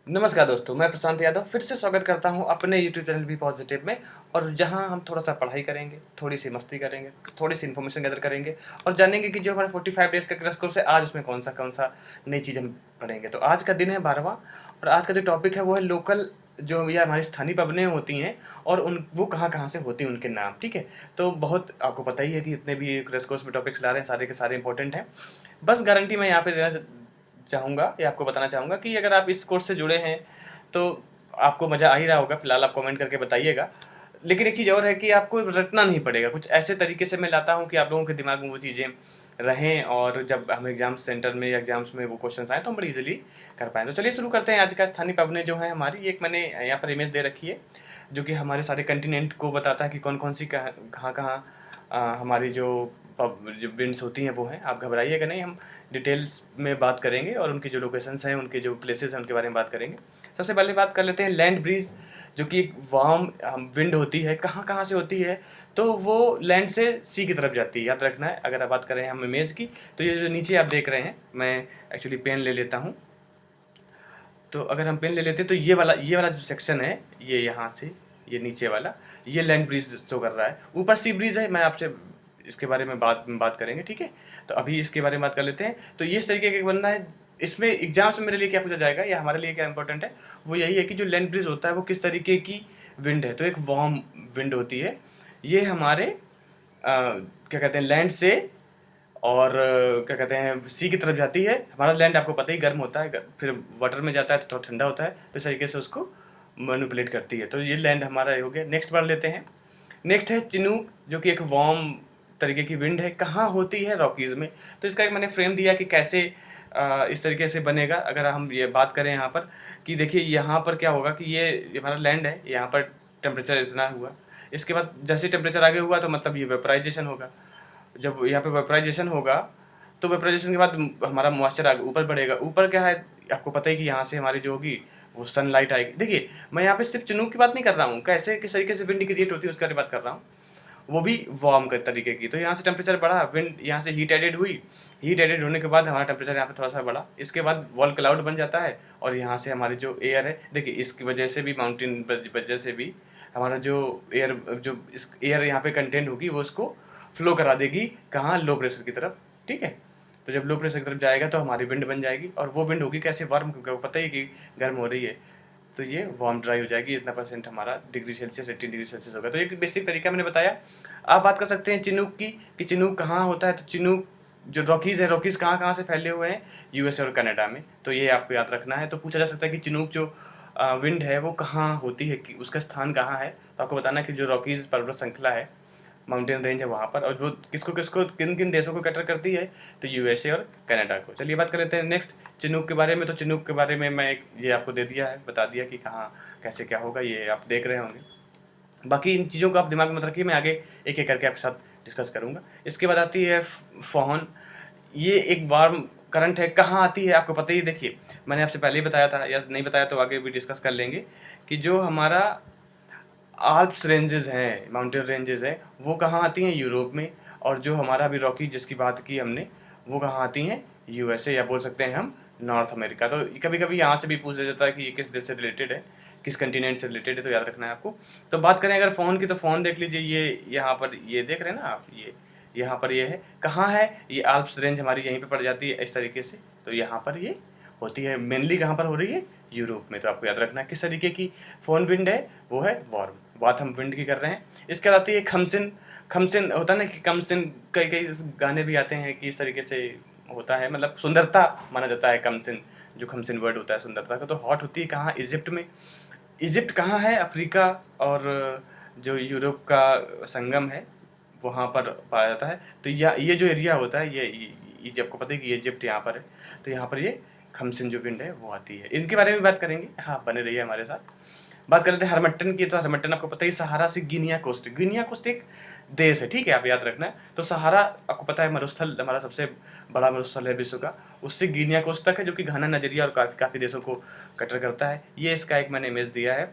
नमस्कार दोस्तों, मैं प्रशांत यादव फिर से स्वागत करता हूं अपने यूट्यूब चैनल बी पॉजिटिव में। और जहां हम थोड़ा सा पढ़ाई करेंगे, थोड़ी सी मस्ती करेंगे, थोड़ी सी इन्फॉर्मेशन गैदर करेंगे और जानेंगे कि जो हमारा 45 डेज़ का क्रैश कोर्स है, आज उसमें कौन सा नई चीज़ हम पढ़ेंगे। तो आज का दिन है 12वां और आज का जो टॉपिक है वो है लोकल, जो या हमारी स्थानीय पबनें होती हैं और उन वो कहाँ-कहाँ से होती हैं, उनके नाम, ठीक है? तो बहुत आपको पता ही है कि जितने भी क्रैश कोर्स में टॉपिक्स ला रहे हैं, सारे के सारे इंपॉर्टेंट हैं। बस गारंटी मैं यहाँ पे देना चाहूँगा या आपको बताना चाहूँगा कि अगर आप इस कोर्स से जुड़े हैं तो आपको मज़ा आ ही रहा होगा। फिलहाल आप कमेंट करके बताइएगा। लेकिन एक चीज़ और है कि आपको रटना नहीं पड़ेगा। कुछ ऐसे तरीके से मैं लाता हूँ कि आप लोगों के दिमाग में वो चीज़ें रहें और जब हम एग्ज़ाम सेंटर में या एग्ज़ाम्स में वो क्वेश्चन्स आएँ तो हम बड़ी ईज़िली कर पाएँ। तो चलिए शुरू करते हैं। आज का स्थानीय पबनें जो हैं हमारी, एक मैंने यहाँ पर इमेज दे रखी है, जो कि हमारे सारे कंटिनेंट को बताता है कि कौन-कौन सी कहाँ-कहाँ हमारी जो विंड्स होती हैं वो हैं। आप घबराइएगा नहीं, हम डिटेल्स में बात करेंगे और उनकी जो लोकेशंस हैं, उनके जो प्लेसेस हैं, उनके बारे में बात करेंगे। सबसे पहले बात कर लेते हैं लैंड ब्रीज़, जो कि एक वार्म विंड होती है। कहाँ-कहाँ से होती है? तो वो लैंड से सी की तरफ जाती है, याद रखना है। अगर आप बात करें हम इमेज की, तो ये जो नीचे आप देख रहे हैं, मैं एक्चुअली पेन ले लेता हूँ। तो अगर हम पेन ले लेते हैं तो ये वाला जो सेक्शन है, ये यहाँ से ये नीचे वाला, ये लैंड ब्रीज शो कर रहा है। ऊपर सी ब्रीज है, मैं आपसे इसके बारे में बात करेंगे, ठीक है? तो अभी इसके बारे में बात कर लेते हैं। तो ये इस तरीके का बनना है। इसमें एग्जाम में मेरे लिए क्या पूछा जाएगा या हमारे लिए क्या इंपॉर्टेंट है, वो यही है कि जो लैंड ब्रीज होता है वो किस तरीके की विंड है। तो एक वार्म विंड होती है, ये हमारे क्या कहते हैं, लैंड से और क्या कहते हैं, सी की तरफ जाती है। हमारा लैंड आपको पता ही गर्म होता है, फिर वाटर में जाता है तो थोड़ा ठंडा होता है, तो इस तरीके से उसको मैनिपुलेट करती है। तो ये लैंड हमारा ये हो गया। नेक्स्ट पढ़ लेते हैं। नेक्स्ट है चिनूक, जो कि एक वार्म तरीके की विंड है। कहाँ होती है? रॉकीज़ में। तो इसका एक मैंने फ्रेम दिया कि कैसे इस तरीके से बनेगा। अगर हम ये बात करें यहाँ पर कि देखिए यहाँ पर क्या होगा कि ये हमारा लैंड है, यहाँ पर टेम्परेचर इतना हुआ, इसके बाद जैसे टेम्परेचर आगे हुआ तो मतलब ये वेपराइजेशन होगा। जब यहाँ पे वेपराइजेशन होगा तो वेपराइजेशन के बाद हमारा मॉइस्चर आगे ऊपर बढ़ेगा। ऊपर क्या है, आपको पता है कि यहाँ से हमारी जो होगी वो सनलाइट आएगी। देखिए मैं यहाँ पे सिर्फ चिनूक की बात नहीं कर रहा हूँ, कैसे किस तरीके से विंड क्रिएट होती है उसकी बात कर रहा हूँ, वो भी वार्म के तरीके की। तो यहाँ से टेम्परेचर बढ़ा, विंड यहाँ से हीट एडेड हुई, हीट एडेड होने के बाद हमारा टेम्परेचर यहाँ पे थोड़ा सा बढ़ा, इसके बाद वॉल क्लाउड बन जाता है और यहाँ से हमारी जो एयर है, देखिए इसकी वजह से भी, माउंटेन वजह से भी हमारा जो एयर, जो इस एयर यहाँ पे कंटेंट होगी वो उसको फ्लो करा देगी कहाँ, लो प्रेशर की तरफ, ठीक है? तो जब लो प्रेशर की तरफ जाएगा तो हमारी विंड बन जाएगी और वो विंड होगी कैसे, वार्म, क्योंकि वो पता ही कि गर्म हो रही है, तो ये वार्म ड्राई हो जाएगी। इतना परसेंट हमारा डिग्री सेल्सियस, 18 डिग्री सेल्सियस होगा। तो एक बेसिक तरीका मैंने बताया। आप बात कर सकते हैं चिनूक की कि चिनूक कहाँ होता है। तो चिनूक जो रॉकीज़ है, रॉकीज़ कहाँ-कहाँ से फैले हुए हैं, यूएसए और कनाडा में। तो ये आपको याद रखना है। तो पूछा जा सकता है कि चिनूक जो विंड है वो कहाँ होती है, कि उसका स्थान कहाँ है। तो आपको बताना है कि जो रॉकीज़ पर्वत श्रृंखला है, माउंटेन रेंज है वहाँ पर, और वो किसको किन-किन देशों को कैटर करती है, तो यूएसए और कनाडा को। चलिए बात कर लेते हैं नेक्स्ट चिनूक के बारे में। तो चिनूक के बारे में मैं एक ये आपको दे दिया है, बता दिया कि कहाँ कैसे क्या होगा, ये आप देख रहे होंगे। बाकी इन चीज़ों को आप दिमाग में मत रखिए, मैं आगे एक-एक करके आपके साथ डिस्कस करूँगा। इसके बाद आती है फ़ोन। ये एक वार्म करंट है। कहाँ आती है आपको पता ही, देखिए मैंने आपसे पहले ही बताया था, या नहीं बताया तो आगे भी डिस्कस कर लेंगे, कि जो हमारा आल्प्स रेंजेस हैं, माउंटेन रेंजेस हैं, वो कहाँ आती हैं, यूरोप में। और जो हमारा अभी रॉकी जिसकी बात की हमने, वो कहाँ आती हैं, यूएसए, या बोल सकते हैं हम नॉर्थ अमेरिका। तो कभी-कभी यहाँ से भी पूछ लिया जाता है कि ये किस देश से रिलेटेड है, किस कंटिनेंट से रिलेटेड है, तो याद रखना है आपको। तो बात करें अगर फ़ोन की, तो फ़ोन देख लीजिए, ये यहाँ पर ये देख रहे हैं ना आप, ये यहाँ पर ये है। कहाँ है ये? आल्प्स रेंज हमारी यहीं पे पड़ जाती है इस तरीके से। तो यहाँ पर ये होती है, मेनली कहाँ पर हो रही है, यूरोप में। तो आपको याद रखना है किस तरीके की फ़ोन विंड है, वो है वार्म। बात हम विंड की कर रहे हैं। इसके बाद आती है खमसिन। खमसिन होता है ना कि कमसिन, कई गाने भी आते हैं कि इस तरीके से होता है, मतलब सुंदरता माना जाता है कमसिन। जो खमसिन वर्ड होता है सुंदरता का, तो हॉट होती है कहाँ, इजिप्ट में। इजिप्ट कहाँ है, अफ्रीका और जो यूरोप का संगम है वहाँ पर पाया जाता है। तो ये जो एरिया होता है, ये आपको पता है कि इजिप्ट यहाँ पर है। तो यहाँ पर ये खमसिन जो विंड है वो आती है। इनके बारे में बात करेंगे, हाँ बने रहिए हमारे साथ। बात कर लेते हैं हरमट्टन की। तो हरमट्टन आपको पता ही, सहारा से गिनिया कोस्ट एक देश है, ठीक है, आप याद रखना है। तो सहारा आपको पता है मरुस्थल, हमारा सबसे बड़ा मरुस्थल है विश्व का, उससे गिनिया कोस्ट तक है, जो कि घना नजरिया और काफ़ी देशों को कटर करता है। ये इसका एक मैंने इमेज दिया है।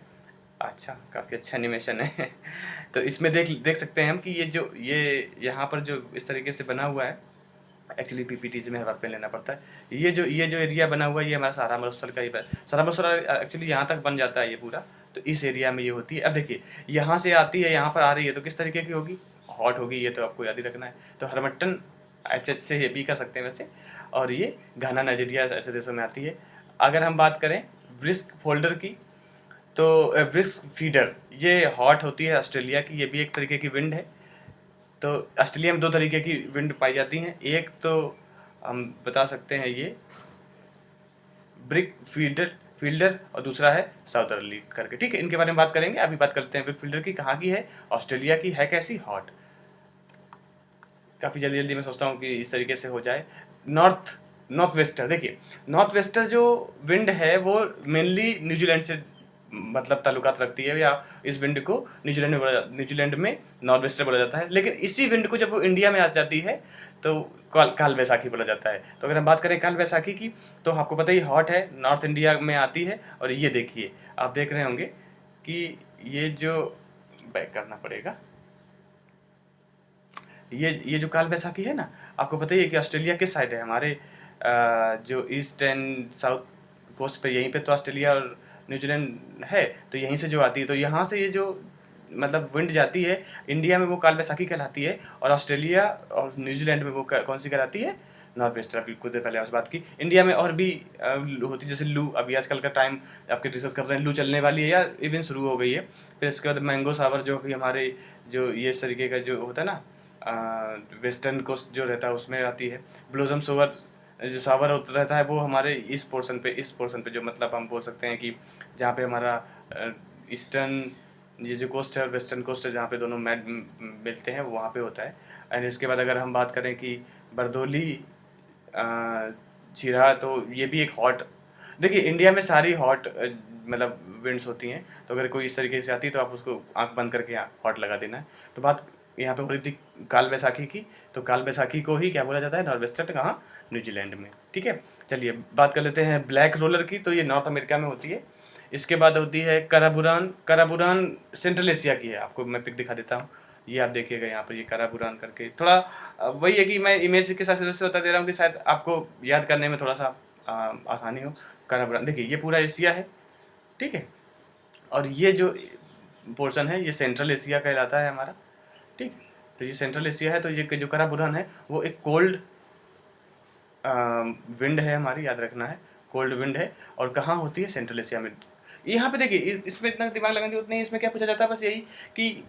अच्छा, काफ़ी अच्छा एनिमेशन है तो इसमें देख देख सकते हैं हम कि ये जो ये यहाँ पर जो इस तरीके से बना हुआ है, एक्चुअली पीपीटीसी में हर बार पेन लेना पड़ता है। ये जो एरिया बना हुआ है ये हमारा सहारा मरुस्थल का ही सहारा मरुस्थल एक्चुअली यहाँ तक बन जाता है ये पूरा, तो इस एरिया में ये होती है। अब देखिए यहाँ से आती है, यहाँ पर आ रही है, तो किस तरीके की होगी, हॉट होगी, ये तो आपको याद ही रखना है। तो हरमट्टन एच से ये भी कर सकते हैं वैसे, और ये घाना नाइजीरिया ऐसे देशों में आती है। अगर हम बात करें ब्रिस्क फोल्डर की, तो ब्रिस्क फीडर ये हॉट होती है ऑस्ट्रेलिया की, ये भी एक तरीके की विंड है। तो ऑस्ट्रेलिया में दो तरीके की विंड पाई जाती हैं, एक तो हम बता सकते हैं ये ब्रिक फील्डर और दूसरा है साउदर्ली करके, ठीक है। इनके बारे में बात करेंगे। अभी बात करते हैं ब्रिक फील्डर की, कहाँ की है, ऑस्ट्रेलिया की है। कैसी, हॉट। काफ़ी जल्दी जल्दी मैं सोचता हूँ कि इस तरीके से हो जाए। नॉर्थ वेस्टर, देखिए नॉर्थ वेस्टर जो विंड है वो मेनली न्यूजीलैंड से मतलब ताल्लुकात रखती है, या इस विंड को न्यूजीलैंड में नॉर्थ वेस्टर बोला जाता है। लेकिन इसी विंड को जब वो इंडिया में आ जाती है तो काल बैसाखी बोला जाता है। तो अगर हम बात करें काल बैसाखी की, तो आपको पता ही हॉट है, नॉर्थ इंडिया में आती है। और ये देखिए, आप देख रहे होंगे कि ये जो बैक करना पड़ेगा, ये जो काल बैसाखी है ना, आपको पता ही है कि ऑस्ट्रेलिया किस साइड है, हमारे जो ईस्ट एंड साउथ कोस्ट पे, यहीं पे तो ऑस्ट्रेलिया और न्यूजीलैंड है, तो यहीं से जो आती है, तो यहाँ से ये जो मतलब विंड जाती है इंडिया में, वो काल बैसाखी कहलाती है। और ऑस्ट्रेलिया और न्यूजीलैंड में वो कौन सी कहलाती है, नॉर्थ वेस्टर। अभी कुछ देर पहले उस बात की, इंडिया में और भी होती है, जैसे लू, अभी आजकल का टाइम आपके डिस्कस कर रहे हैं, लू चलने वाली है या इवन शुरू हो गई है। फिर इसके बाद मैंगो सावर, जो कि हमारे जो ये इस तरीके का जो होता है ना, वेस्टर्न कोस्ट जो रहता है उसमें आती है। ब्लोजम सोवर जो सावर रहता है वो हमारे इस पोर्शन पे जो मतलब हम बोल सकते हैं कि जहाँ पे हमारा ईस्टर्न ये जो कोस्ट है और वेस्टर्न कोस्ट है, जहाँ पे दोनों मिलते हैं, वहाँ पे होता है। एंड इसके बाद अगर हम बात करें कि बरदोली छिरा, तो ये भी एक हॉट, देखिए इंडिया में सारी हॉट मतलब विंड्स होती हैं। तो अगर कोई इस तरीके से आती है तो आप उसको आंख बंद करके हॉट लगा देना है। तो बात यहाँ पे हो रही थी काल बैसाखी की, तो काल बैसाखी को ही क्या बोला जाता है, नॉर्थ वेस्टर, कहाँ, न्यूजीलैंड में, ठीक है। चलिए बात कर लेते हैं ब्लैक रोलर की, तो ये नॉर्थ अमेरिका में होती है। इसके बाद होती है कराबुरान सेंट्रल एशिया की है। आपको मैं पिक दिखा देता हूँ, ये आप देखिएगा यहाँ पर, ये कराबुरान करके, थोड़ा वही है कि मैं इमेज के साथ से बता दे रहा हूँ कि शायद आपको याद करने में थोड़ा सा आसानी हो। कराबुरान देखिए, ये पूरा एशिया है, ठीक है। और ये जो पोर्शन है ये सेंट्रल एशिया कहलाता है हमारा, ठीक। तो ये सेंट्रल एशिया है। तो ये जो कराबुरान है वो एक कोल्ड विंड है हमारी, याद रखना है, कोल्ड विंड है। और कहाँ होती है, सेंट्रल एशिया में। यहाँ पे देखिए इसमें इतना दिमाग लगाने की जरूरत नहीं है। इसमें क्या पूछा जाता है, बस यही कि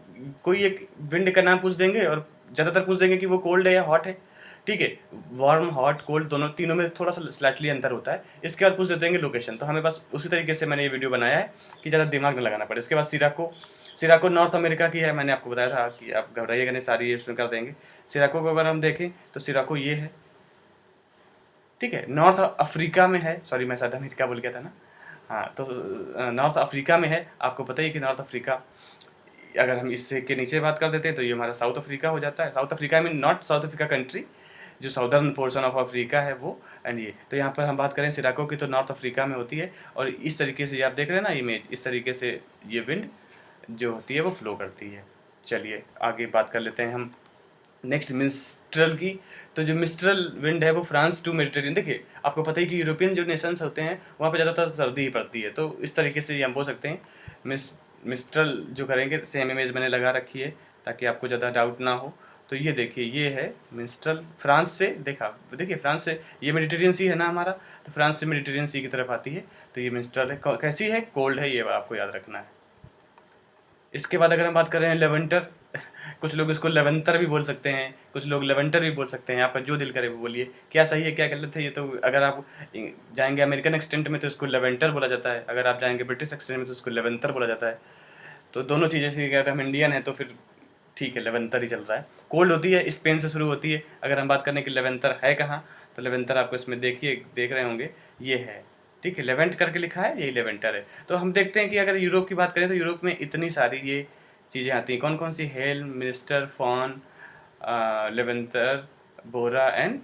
कोई एक विंड का नाम पूछ देंगे और ज़्यादातर पूछ देंगे कि वो कोल्ड है या हॉट है, ठीक है। वार्म, हॉट, कोल्ड दोनों, तीनों में थोड़ा सा स्लाइटली अंतर होता है। इसके बाद पूछ देंगे लोकेशन। तो हमें बस उसी तरीके से मैंने ये वीडियो बनाया है कि ज़्यादा दिमाग न लगाना पड़े। इसके बाद सिराको नॉर्थ अमेरिका की है। मैंने आपको बताया था कि आप घबराइएगा नहीं, सारी इसमें कर देंगे। सिराको को अगर हम देखें तो सिराको ये है, ठीक है। नॉर्थ अफ्रीका में है, सॉरी मैं साउथ अमेरिका बोल गया था ना, हाँ। तो नॉर्थ अफ्रीका में है। आपको पता ही कि नॉर्थ अफ्रीका, अगर हम इससे के नीचे बात कर देते हैं तो ये हमारा साउथ अफ्रीका हो जाता है। साउथ अफ्रीका में नॉट साउथ अफ्रीका कंट्री, जो साउदर्न पोर्शन ऑफ अफ्रीका है वो। एंड ये तो यहाँ पर हम बात करें सिराको की, तो नॉर्थ अफ्रीका में होती है। और इस तरीके से ये आप देख रहे हैं ना इमेज, इस तरीके से ये विंड जो होती है वो फ्लो करती है। चलिए आगे बात कर लेते हैं हम नेक्स्ट मिस्ट्रल की। तो जो मिस्ट्रल विंड है वो फ्रांस टू मेडिटेरियन, देखिए आपको पता ही कि यूरोपियन जो नेशंस होते हैं वहाँ पे ज़्यादातर सर्दी ही पड़ती है। तो इस तरीके से ये हम बोल सकते हैं मिस्ट्रल जो करेंगे, सेम इमेज मैंने लगा रखी है ताकि आपको ज़्यादा डाउट ना हो। तो ये देखिए, ये है मिस्ट्रल, फ्रांस से, देखिए फ्रांस से, ये मेडिटेरियन सी है ना हमारा, तो फ्रांस से मेडिटेरियन सी की तरफ आती है। तो ये मिस्ट्रल है, कैसी है, कोल्ड है, ये आपको याद रखना है। इसके बाद अगर हम बात कर रहे हैं लेवेंटर, कुछ लोग इसको लेवेंटर भी बोल सकते हैं, कुछ लोग लेवेंटर भी बोल सकते हैं। यहाँ पर जो दिल करे वो बोलिए, क्या सही है क्या गलत है। ये तो अगर आप जाएंगे अमेरिकन एक्सटेंट में तो इसको लेवेंटर बोला जाता है, अगर आप जाएंगे ब्रिटिश एक्सटेंट में तो इसको लेवेंटर बोला जाता है। तो दोनों चीज़ें से, अगर हम इंडियन है तो फिर ठीक है, लेवेंतर ही चल रहा है। कोल्ड होती है, स्पेन से शुरू होती है। अगर हम बात करें कि लेवेंतर है कहाँ, तो लेवेंतर आपको इसमें देख रहे होंगे, ये है, ठीक है। लेवेंट करके लिखा है, यही लेवेंटर है। तो हम देखते हैं कि अगर यूरोप की बात करें तो यूरोप में इतनी सारी ये चीज़ें आती हैं। कौन कौन सी, हेल, मिनिस्टर, फॉन, लेवेंतर, बोरा एंड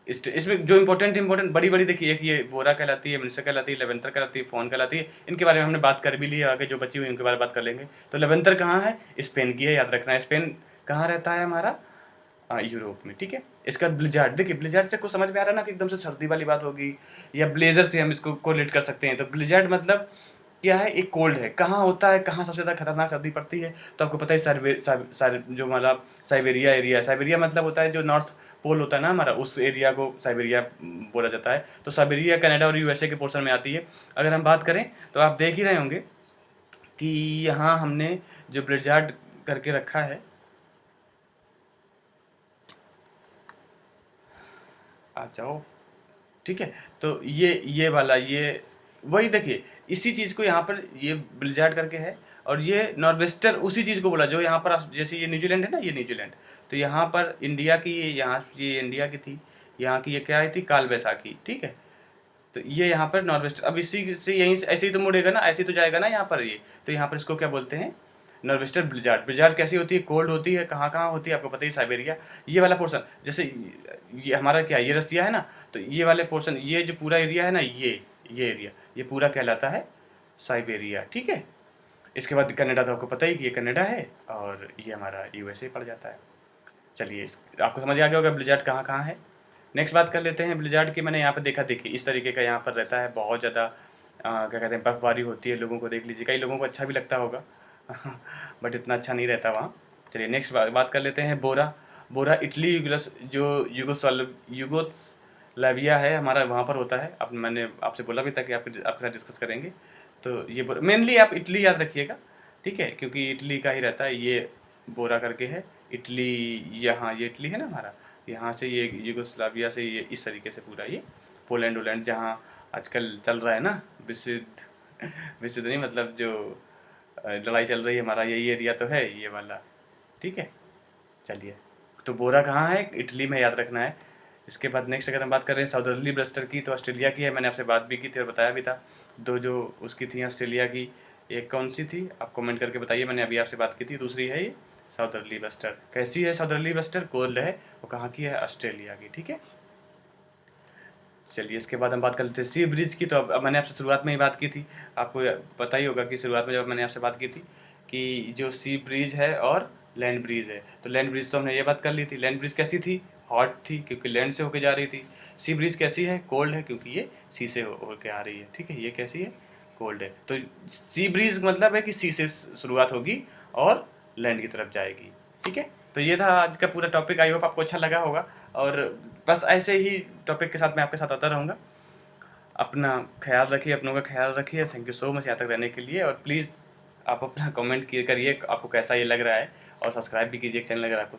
इसमें जो इंपॉर्टेंट बड़ी बड़ी देखिए, एक ये बोरा कहलाती है, मिनिस्टर कहलाती है, लेवेंतर कहलाती है, फोन कहलाती है। इनके बारे में हमने बात कर भी ली है, आगे जो बची हुई उनके बारे में बात कर लेंगे। तो लेवेंतर कहाँ है, स्पेन की है, याद रखना है। स्पेन कहाँ रहता है हमारा, यूरोप में, ठीक है। इसका ब्लिजार्ड, देखिए ब्लिजार्ड से कुछ समझ में आ रहा है ना कि एकदम से सर्दी वाली बात होगी, या ब्लेजर से हम इसको कोरिलेट कर सकते हैं। तो ब्लिजार्ड मतलब क्या है, एक कोल्ड है। कहाँ होता है, कहाँ सबसे ज़्यादा खतरनाक सर्दी पड़ती है, तो आपको पता है जो हमारा साइबेरिया एरिया है। साइबेरिया मतलब होता है जो नॉर्थ पोल होता है ना हमारा, उस एरिया को साइबेरिया बोला जाता है। तो साइबेरिया कनाडा और यूएसए के पोर्शन में आती है। अगर हम बात करें तो आप देख ही रहे होंगे कि यहाँ हमने जो ब्लिजार्ड करके रखा है, आ जाओ, ठीक है। तो ये वाला, ये वही देखिए, इसी चीज़ को यहाँ पर ये ब्लिजार्ड करके है, और ये नॉर्वेस्टर उसी चीज़ को बोला जो यहाँ पर जैसे ये न्यूजीलैंड है ना, ये न्यूजीलैंड, तो यहाँ पर इंडिया की, यहाँ ये इंडिया की थी, यहाँ की ये क्या आई थी, काल बैसाखी, ठीक है। तो ये यहाँ पर नॉर्वेस्टर, अब इसी से यहीं से ऐसे ही तो मुड़ेगा ना, ऐसे ही तो जाएगा ना यहाँ पर ये, तो यहाँ पर इसको क्या बोलते हैं, नॉर्वेस्टर ब्लिजार्ड। ब्लिजार्ड कैसी होती है, कोल्ड होती है, कहाँ कहाँ होती है आपको पता ही, साइबेरिया। ये वाला पोर्शन, जैसे ये हमारा क्या, ये रसिया है ना, तो ये वाले पोर्शन, ये जो पूरा एरिया है ना, ये एरिया, ये पूरा कहलाता है साइबेरिया, ठीक है। इसके बाद कनाडा, तो आपको पता ही कि ये कनाडा है, और ये हमारा यूएसए पड़ जाता है। चलिए, इस आपको समझ आ गया होगा ब्लिजार्ड कहाँ कहाँ है। नेक्स्ट बात कर लेते हैं ब्लिजार्ड की। मैंने यहाँ पर देखा, देखिए इस तरीके का यहाँ पर रहता है, बहुत ज़्यादा क्या कहते हैं, बर्फबारी होती है, लोगों को देख लीजिए, कई लोगों को अच्छा भी लगता होगा बट इतना अच्छा नहीं रहता वहाँ। चलिए नेक्स्ट बात कर लेते हैं बोरा। बोरा इटली जो यूगोस्लाविया है हमारा, वहाँ पर होता है। अब मैंने आपसे बोला भी था कि आपके साथ डिस्कस करेंगे। तो ये मेनली आप इटली याद रखिएगा, ठीक है, क्योंकि इटली का ही रहता है। ये बोरा करके है इटली, यहाँ ये इटली है ना हमारा, यहाँ से ये यूगोस्लाविया से ये इस तरीके से पूरा ये पोलैंड वोलैंड जहाँ आजकल चल रहा है ना, विश्व नहीं, मतलब जो लड़ाई चल रही है, हमारा यही एरिया तो है ये वाला, ठीक है। चलिए, तो बोरा कहाँ है, इटली में, याद रखना है। इसके बाद नेक्स्ट अगर हम बात कर रहे हैं साउदर्ली ब्लस्टर की, तो ऑस्ट्रेलिया की है। मैंने आपसे बात भी की थी और बताया भी था। दो जो उसकी थी ऑस्ट्रेलिया की, एक कौन सी थी आप कमेंट करके बताइए, मैंने अभी आपसे बात की थी। दूसरी है ये साउदर्ली ब्लस्टर। कैसी है साउदर्ली ब्लस्टर, कोल्ड है, वो कहाँ की है, ऑस्ट्रेलिया की, ठीक है। चलिए, इसके बाद हम बात कर लेते हैं सी ब्रिज की। तो अब मैंने आपसे शुरुआत में ही बात की थी, आपको पता ही होगा कि शुरुआत में जब मैंने आपसे बात की थी कि जो सी ब्रिज है और लैंड ब्रिज है, तो लैंड ब्रिज तो हमने ये बात कर ली थी। लैंड ब्रिज कैसी थी, हॉट थी, क्योंकि लैंड से होके जा रही थी। सी ब्रिज कैसी है, कोल्ड है, क्योंकि ये सी से होके आ रही है, ठीक है। ये कैसी है, कोल्ड है। तो सी ब्रिज मतलब है कि सी से शुरुआत होगी और लैंड की तरफ जाएगी, ठीक है। तो ये था आज का पूरा टॉपिक। आई होप आपको अच्छा लगा होगा, और बस ऐसे ही टॉपिक के साथ मैं आपके साथ आता रहूँगा। अपना ख्याल रखिए, अपनों का ख्याल रखिए। थैंक यू सो मच यहाँ तक रहने के लिए, और प्लीज़ आप अपना कमेंट करिए आपको कैसा ये लग रहा है, और सब्सक्राइब भी कीजिए चैनल अगर आपको